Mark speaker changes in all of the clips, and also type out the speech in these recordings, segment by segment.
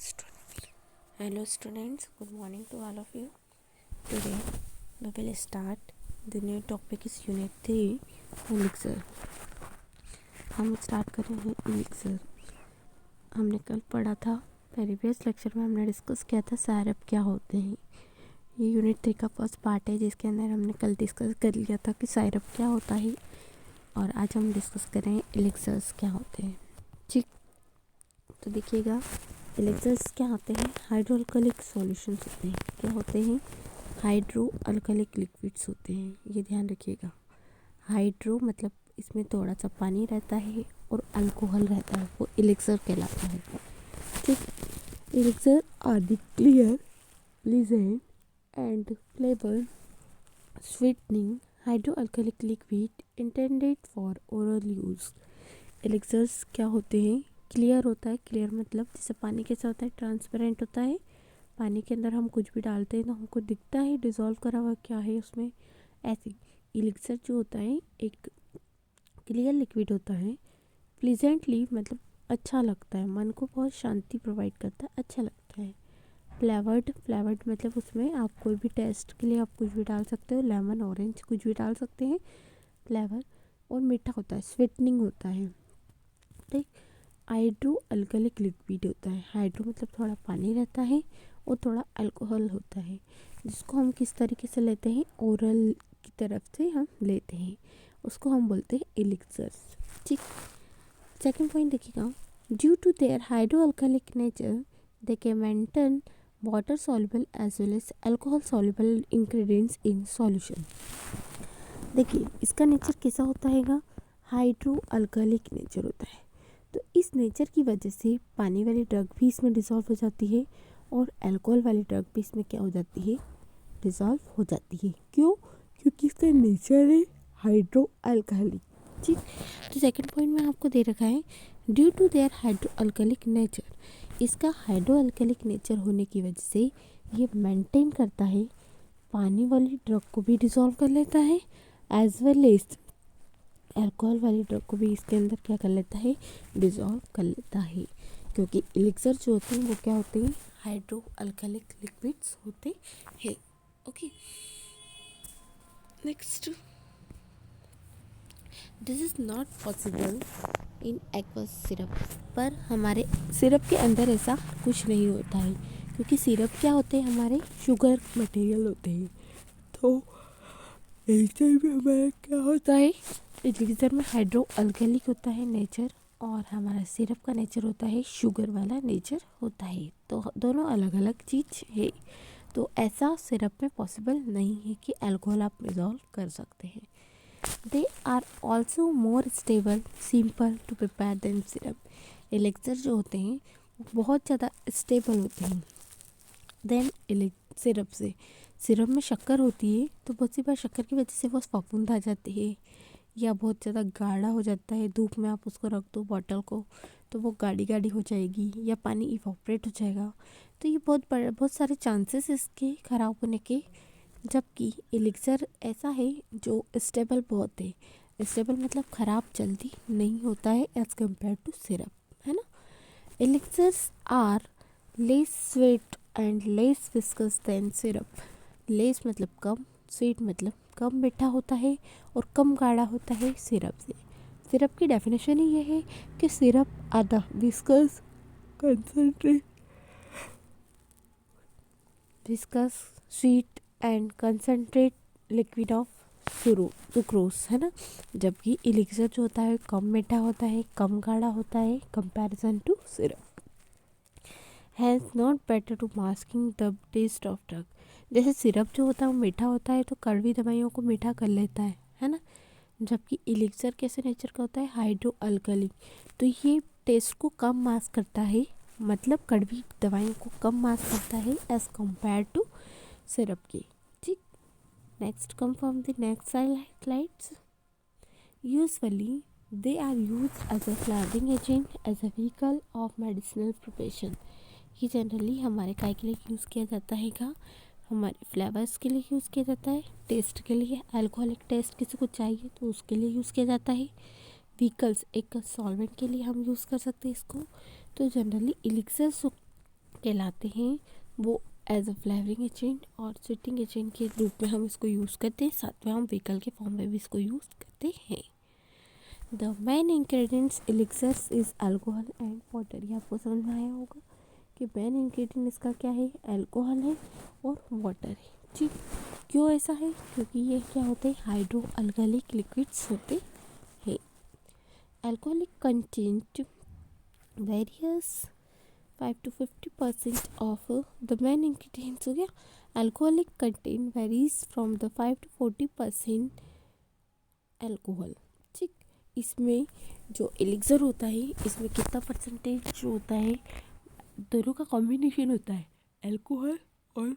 Speaker 1: Hello students, good morning to all of you. Today we will start the new topic is Unit 3 Elixir. हम start कर रहे हैं Elixir. हमने कल पढ़ा था, प्रीवियस लेक्चर में हमने डिस्कस किया था साइरप क्या होते हैं. ये यूनिट 3 का फर्स्ट पार्ट है जिसके अंदर हमने कल डिस्कस कर लिया था कि साइरप क्या होता है, और आज हम डिस्कस कर रहे हैं एलिक्सर्स क्या होते हैं. ठीक, तो देखिएगा एलिक्सर्स क्या होते हैं. हाइड्रो अल्कलिक सॉल्यूशंस होते हैं. क्या होते हैं? हाइड्रो अल्कलिक लिक्विड्स होते हैं. ये ध्यान रखिएगा. हाइड्रो मतलब इसमें थोड़ा सा पानी रहता है और अल्कोहल रहता है, वो एलिक्सर कहलाता है. ठीक, elixir are the clear, pleasant and flavour sweetening hydro alcoholic liquid intended for oral use. Elixirs क्या होते हैं? क्लियर होता है. क्लियर मतलब जैसे पानी कैसा होता है, ट्रांसपेरेंट होता है. पानी के अंदर हम कुछ भी डालते हैं तो हमको दिखता है डिज़ोल्व करा हुआ क्या है उसमें. ऐसे एलिक्सर जो होता है एक क्लियर लिक्विड होता है. प्लीजेंटली मतलब अच्छा लगता है, मन को बहुत शांति प्रोवाइड करता है, अच्छा लगता है. फ्लेवर्ड मतलब उसमें आप कोई भी टेस्ट के लिए आप कुछ भी डाल सकते हो, लेमन ऑरेंज कुछ भी डाल सकते हैं फ्लेवर. और मीठा होता है, स्वीटनिंग होता है. ठीक, हाइड्रो अल्कलिक लिक्विड होता है. हाइड्रो मतलब थोड़ा पानी रहता है और थोड़ा अल्कोहल होता है, जिसको हम किस तरीके से लेते हैं, ओरल की तरफ से हम लेते हैं, उसको हम बोलते हैं एलिक्सर्स. ठीक, सेकंड पॉइंट देखिएगा. Due to their hydro alcoholic nature they can maintain water soluble as well as alcohol soluble ingredients in solution. देखिए इसका नेचर कैसा होता है, हाइड्रो अल्कलिक नेचर होता है. तो इस नेचर की वजह से पानी वाली ड्रग भी इसमें डिज़ोल्व हो जाती है और अल्कोहल वाली ड्रग भी इसमें क्या हो जाती है, डिज़ोल्व हो जाती है. क्यों? क्योंकि इसका नेचर है हाइड्रो अल्कलिक. ठीक, तो सेकंड पॉइंट में आपको दे रखा है due to their hydro alcoholic nature. इसका हाइड्रो अल्कलिक नेचर होने की वजह से ये मेंटेन करता है, पानी वाली ड्रग को भी डिज़ोल्व कर लेता है, एज वेल एज अल्कोहल वाली ड्रग को भी इसके अंदर क्या कर लेता है, डिज़ोल्व कर लेता है. क्योंकि एलिक्सर जो होते हैं वो क्या होते हैं, हाइड्रो अल्कलिक लिक्विड्स होते हैं. Okay, next. This is not possible in aqueous syrup. पर हमारे सिरप के अंदर ऐसा कुछ नहीं होता है, क्योंकि सिरप क्या होते हैं, हमारे शुगर मटेरियल होते हैं. तो एलिक्सर में हमारा क्या होता है, एलिक्सर में हाइड्रो अल्कलिक होता है नेचर, और हमारा सिरप का नेचर होता है शुगर वाला नेचर होता है. तो दोनों अलग अलग चीज़ है. तो ऐसा सिरप में पॉसिबल नहीं है कि अल्कोहल आप डिज़ोल्व कर सकते हैं. They are also more stable simple to prepare than syrup. Elixir जो होते हैं वो बहुत ज़्यादा स्टेबल होते हैं देन सिरप से. सिरप में शक्कर होती है तो बहुत सी बार शक्कर की वजह से वो फफूंद आ जाती है या बहुत ज़्यादा गाढ़ा हो जाता है. धूप में आप उसको रख दो बॉटल को तो वो गाढ़ी गाढ़ी हो जाएगी या पानी इवोपरेट हो जाएगा. तो ये बहुत सारे चांसेस इसके ख़राब होने के. जबकि एलिक्सर ऐसा है जो स्टेबल बहुत है. स्टेबल मतलब ख़राब जल्दी नहीं होता है एज़ कम्पेयर टू सिरप, है ना. Elixirs are less sweet and less viscous than syrup. Less मतलब कम, स्वीट मतलब कम मीठा होता है और कम गाढ़ा होता है सिरप से. सिरप की डेफिनेशन ही ये है कि syrup are the viscous concentrate viscous sweet and concentrate liquid of sucrose, है ना. जबकि एलिक्सर जो होता है कम मीठा होता है, कम गाढ़ा होता है comparison to syrup. Has not better to masking the taste of drug. जैसे सिरप जो होता है वो मीठा होता है तो कड़वी दवाइयों को मीठा कर लेता है ना. जबकि एलिक्सर कैसे नेचर का होता है, हाइड्रो अल्कली. तो ये टेस्ट को कम मास्क करता है, मतलब कड़वी दवाइयों को कम मास्क करता है एज़ कम्पेयर टू सिरप की. ठीक, next come from the next slides. Usually they are used as a flavouring agent as a vehicle of medicinal preparation. ये जनरली हमारे काय के लिए यूज़ किया जाता है, हमारे फ्लेवर्स के लिए यूज़ किया जाता है, टेस्ट के लिए, अल्कोहलिक टेस्ट किसी को चाहिए तो उसके लिए यूज़ किया जाता है. व्हीकल्स एक सॉल्वेंट के लिए हम यूज़ कर सकते हैं इसको. तो जनरली एलिक्सर कहलाते हैं, वो एज अ फ्लेवरिंग एजेंट और स्वीटिंग एजेंट के रूप में हम इसको यूज़ करते हैं, साथ में हम व्हीकल के फॉर्म में भी इसको यूज़ करते हैं। The main ingredients elixirs is alcohol and water. ये आपको समझ में आया होगा कि मेन इंग्रेडिएंट इसका क्या है, अल्कोहल है और वाटर है। ठीक, क्यों ऐसा है, क्योंकि ये क्या होते हैं, हाइड्रो अल्कोहलिक लिक्विड्स होते हैं। Alcoholic content various 5 to 50% of the main ingredients हो गया। Alcoholic content varies from the 5 to 40% alcohol. ठीक, इसमें जो एलिक्सर होता है इसमें कितना परसेंटेज होता है, दोनों का कॉम्बिनेशन होता है, अल्कोहल और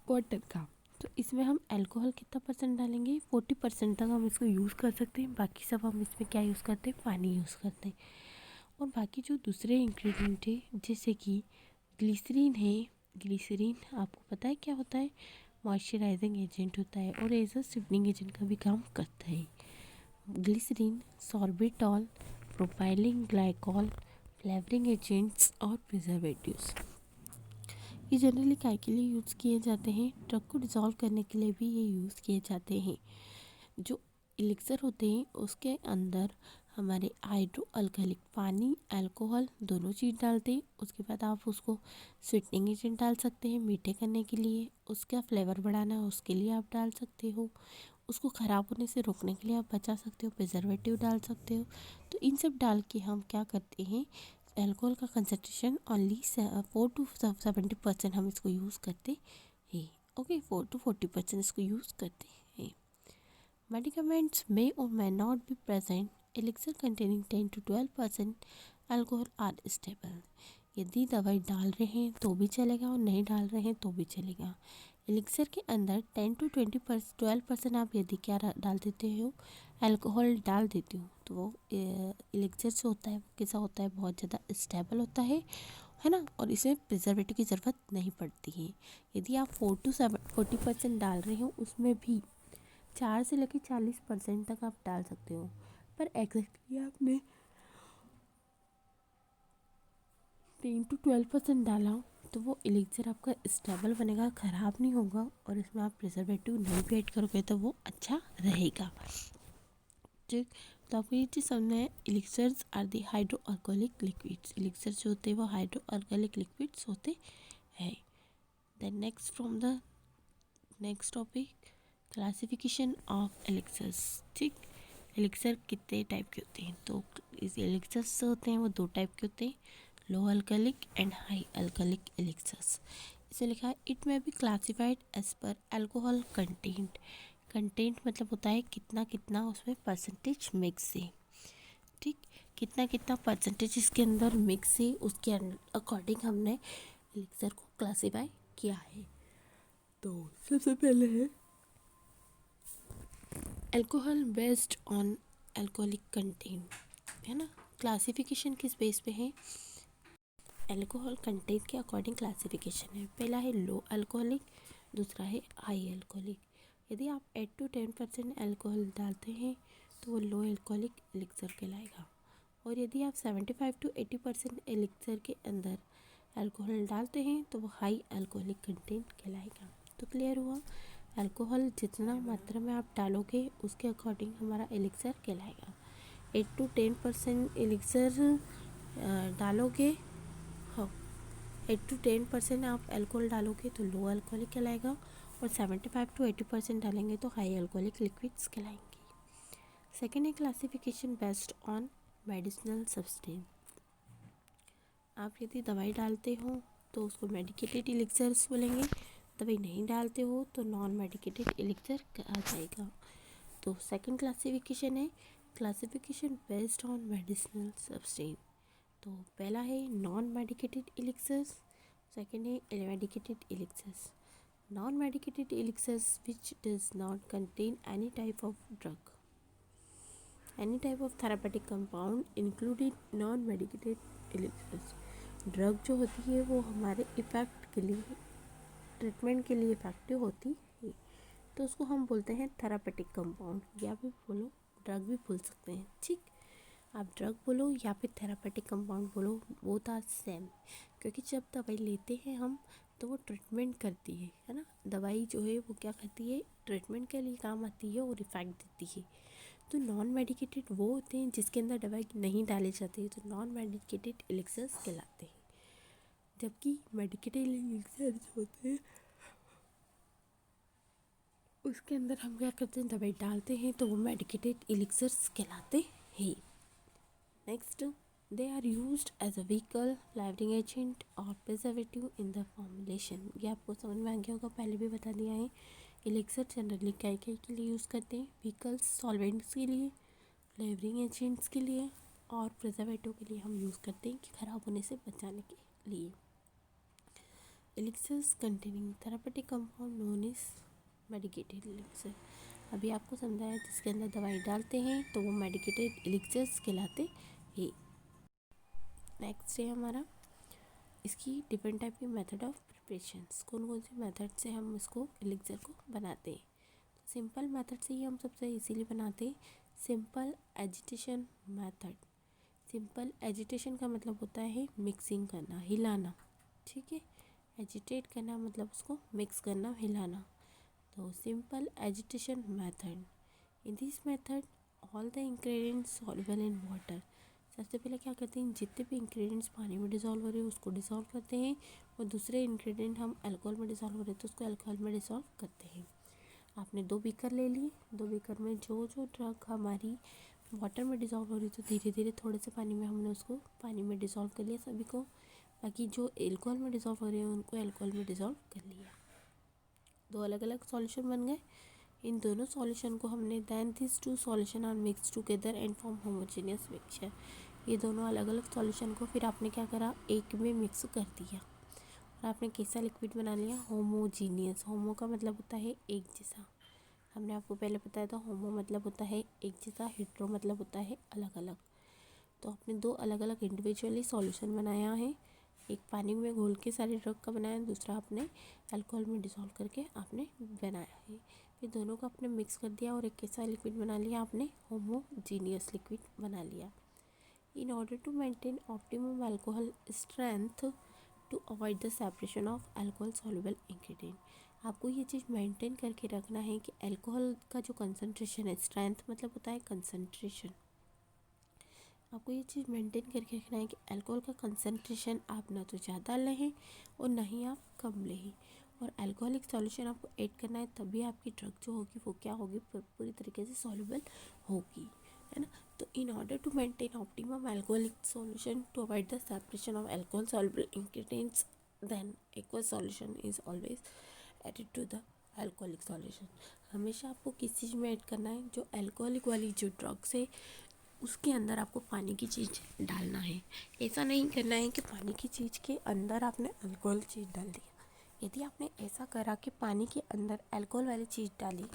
Speaker 1: वाटर का। तो इसमें हम अल्कोहल कितना परसेंट डालेंगे, 40% तक हम इसको यूज़ कर सकते हैं। बाकी सब हम इसमें क्या यूज़ करते हैं, पानी यूज़ करते हैं। और बाकी जो दूसरे इंग्रेडिएंट है जैसे कि ग्लिसरीन है, ग्लिसरीन आपको पता है क्या होता है, मॉइस्चराइजिंग एजेंट होता है और एज अ स्वीटनिंग एजेंट का भी काम करता है। Glycerin, sorbitol, propylene glycol, flavouring agents और प्रिजर्वेटिव्स, ये जनरली काय के लिए यूज़ किए जाते हैं, ड्रग को डिज़ोल्व करने के लिए भी ये यूज़ किए जाते हैं। जो एलिक्सर होते हैं उसके अंदर हमारे हाइड्रो अल्कोहलिक पानी, अल्कोहल दोनों चीज़ डालते हैं। उसके बाद आप उसको स्वीटनिंग एजेंट डाल सकते हैं मीठे करने के लिए, उसका फ्लेवर बढ़ाना है उसके लिए आप डाल सकते हो, उसको ख़राब होने से रोकने के लिए आप बचा सकते हो, प्रिजर्वेटिव डाल सकते हो। तो इन सब डाल के हम क्या करते हैं, अल्कोहल का कंसंट्रेशन ओनली 4 to 70% हम इसको यूज़ करते हैं। ओके, 4 to 40% इसको यूज़ करते हैं। Medicaments may or may not be present. Elixir containing 10 to 12% alcohol are stable. यदि दवाई डाल रहे हैं तो भी चलेगा और नहीं डाल रहे हैं तो भी चलेगा। एलिक्सर के अंदर 10 to 12% आप यदि क्या डाल देते हो, अल्कोहल डाल देते हो, तो वो एलिक्सर जो होता है वो कैसा होता है, बहुत ज़्यादा स्टेबल होता है ना, और इसमें प्रिजर्वेटिव की ज़रूरत नहीं पड़ती है। यदि आप 4 to 40% डाल रहे हो, उसमें भी 4 से लेकर 40% तक आप डाल सकते हो, पर एग्जैक्टली आपने 10 to 12% डाला तो वो एलिक्सर आपका स्टेबल बनेगा, ख़राब नहीं होगा, और इसमें आप प्रिजर्वेटिव नहीं भी ऐड करोगे तो वो अच्छा रहेगा। ठीक, तो आपको ये चीज़ समझना है, elixirs are the hydro alcoholic liquids. Elixir जो होते हैं वो हाइड्रो अल्कोहलिक लिक्विड्स होते हैं। Then next from the next topic, classification of elixirs. ठीक, एलिक्सर कितने टाइप के होते हैं, तो इस एलिक्सर्स जो होते हैं वो 2 टाइप के होते हैं, low alcoholic and high alcoholic elixirs. इसे लिखा है, it may be classified as per alcohol content. Content मतलब होता है कितना कितना उसमें परसेंटेज मिक्स है। ठीक, कितना कितना परसेंटेज इसके अंदर मिक्स है, उसके अकॉर्डिंग हमने एलिक्सर को क्लासीफाई किया है। तो सबसे पहले है alcohol based on alcoholic content, है ना। क्लासिफिकेशन किस बेस पे है, अल्कोहल कंटेंट के अकॉर्डिंग क्लासिफिकेशन है। पहला है लो अल्कोहलिक, दूसरा है हाई अल्कोहलिक। यदि आप 8 to 10% अल्कोहल डालते हैं तो वो लो अल्कोहलिक एलिक्सर कहलाएगा, और यदि आप 75 to 80% एलिक्सर के अंदर अल्कोहल डालते हैं तो वो हाई अल्कोहलिक कंटेंट कहलाएगा। तो क्लियर हुआ, अल्कोहल जितना मात्रा में आप डालोगे उसके अकॉर्डिंग हमारा एलिक्सर कहलाएगा। 8 to 10% एलिक्सर डालोगे, हाँ 8 to 10% आप अल्कोहल डालोगे तो लो अल्कोहलिक कहलाएगा, और 75 to 80% डालेंगे तो हाई अल्कोहलिक लिक्विड्स कहलाएंगे। सेकेंड है classification based on medicinal substance. आप यदि दवाई डालते हो तो उसको मेडिकेटेड एलिक्सर्स बोलेंगे, दवाई नहीं डालते हो तो नॉन मेडिकेटेड एलिक्सर कहा जाएगा। तो सेकंड क्लासिफिकेशन है classification based on medicinal substance. तो पहला है नॉन मेडिकेटेड एलिक्सर्स, सेकंड है medicated elixirs. Non medicated elixirs which does not contain any type of drug, any type of therapeutic compound included non medicated elixirs. Drug जो होती है वो हमारे effect के लिए, ट्रीटमेंट के लिए इफेक्टिव होती है, तो उसको हम बोलते हैं थेरापेटिक कंपाउंड, या भी बोलो ड्रग भी बोल सकते हैं। ठीक, आप ड्रग बोलो या फिर थेरापेटिक कंपाउंड बोलो, बोथ आर सेम, क्योंकि जब दवाई लेते हैं हम तो वो ट्रीटमेंट करती है ना। दवाई जो है वो क्या करती है, ट्रीटमेंट के लिए काम आती है और इफ़ेक्ट देती है। तो नॉन मेडिकेटेड वो होते हैं जिसके अंदर दवाई नहीं डाली जाती है, तो नॉन मेडिकेटेड एलिक्सर्स कहलाते हैं। जबकि मेडिकेटेड एलिक्सर्स होते हैं उसके अंदर हम क्या करते हैं, दवाई डालते हैं, तो वो मेडिकेटेड एलिक्सर्स कहलाते हैं। Next, they are used as a vehicle, flavouring agent और प्रिजर्वेटिव इन द फॉर्मुलेशन। ये आपको समझ में आ गया होगा, पहले भी बता दिया है। एलिक्सर जनरली क्या के लिए यूज़ करते हैं, व्हीकल्स, सॉल्वेंट्स के लिए, फ्लेवरिंग एजेंट्स के लिए और प्रिजर्वेटिव के लिए हम यूज़ करते हैं कि ख़राब होने से बचाने के लिए। Elixirs containing therapeutic compound known is medicated elixir. अभी आपको समझाया, जिसके अंदर दवाई डालते हैं तो वो मेडिकेटेड एलिक्सर्स कहलाते हैं। नेक्स्ट है हमारा इसकी डिफरेंट टाइप की मेथड ऑफ प्रिपरेशंस, कौन कौन से मेथड से हम इसको एलिक्सर को बनाते हैं। तो सिंपल मेथड से ही हम सबसे इजीली बनाते हैं, simple agitation method. Simple agitation का मतलब होता है मिक्सिंग करना, हिलाना, ठीक है। एजिटेट करना मतलब उसको मिक्स करना, हिलाना। तो simple agitation method, in this method all the ingredients soluble in water. सबसे पहले क्या करते हैं, जितने भी इंग्रेडिएंट्स पानी में डिज़ोल्व हो रहे हैं उसको डिज़ोल्व करते हैं, और दूसरे इंग्रेडिएंट हम अल्कोहल में डिज़ोल्व हो रहे हैं तो उसको अल्कोहल में डिज़ोल्व करते हैं। आपने 2 बीकर ले लिए, 2 बीकर में जो जो ड्रग हमारी वाटर में डिज़ोल्व हो रही तो धीरे धीरे थोड़े से पानी में हमने उसको पानी में डिज़ोल्व कर लिया सभी को, बाकी जो अल्कोहल में डिज़ोल्व हो रहे हैं उनको अल्कोहल में डिज़ोल्व कर लिया। 2 अलग अलग सॉल्यूशन बन गए। इन दोनों सॉल्यूशन को हमने then this 2 solution are mix together and form homogeneous mixture. ये दोनों अलग अलग सॉल्यूशन को फिर आपने क्या करा, एक में मिक्स कर दिया और आपने कैसा लिक्विड बना लिया, होमोजीनियस। होमो का मतलब होता है एक जैसा, हमने आपको पहले बताया था होमो मतलब होता है एक जैसा, हेट्रो मतलब होता है अलग अलग। तो आपने 2 अलग अलग इंडिविजुअली सॉल्यूशन बनाया है, एक पानी में घोल के सारे ड्रग का बनाया, दूसरा आपने अल्कोहल में डिसॉल्व करके आपने बनाया है। फिर दोनों को आपने मिक्स कर दिया और एक कैसा लिक्विड बना लिया, आपने होमोजीनियस लिक्विड बना लिया। In order to maintain optimum alcohol strength to avoid the separation of alcohol soluble ingredient, आपको ये चीज़ मेंटेन करके रखना है कि अल्कोहल का जो कंसंट्रेशन है, स्ट्रेंथ मतलब होता है कंसंट्रेशन, आपको ये चीज़ मेंटेन करके रखना है कि अल्कोहल का कंसंट्रेशन आप ना तो ज़्यादा लें और ना ही आप कम लें, और अल्कोहलिक सॉल्यूशन आपको ऐड करना है, तभी आपकी ड्रग जो होगी वो क्या होगी, पूरी तरीके से सॉल्युबल होगी, है ना। तो in order to maintain optimum alcoholic solution to avoid the separation of alcohol soluble ingredients, then aqueous solution is always added to the alcoholic solution. हमेशा आपको किस चीज़ में ऐड करना है, जो अल्कोहलिक वाली जो ड्रग्स है उसके अंदर आपको पानी की चीज़ डालना है। ऐसा नहीं करना है कि पानी की चीज़ के अंदर आपने अल्कोहल चीज़ डाल दिया। यदि आपने ऐसा करा कि पानी के अंदर अल्कोहल वाली चीज़ डाली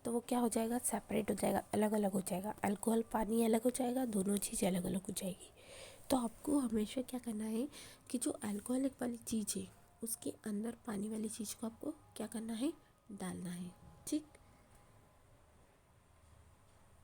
Speaker 1: तो वो क्या हो जाएगा, सेपरेट हो जाएगा, अलग अलग हो जाएगा, अल्कोहल पानी अलग हो जाएगा, दोनों चीज़ अलग अलग हो जाएगी। तो आपको हमेशा क्या करना है कि जो अल्कोहलिक वाली चीज़ है उसके अंदर पानी वाली चीज़ को आपको क्या करना है, डालना है, ठीक।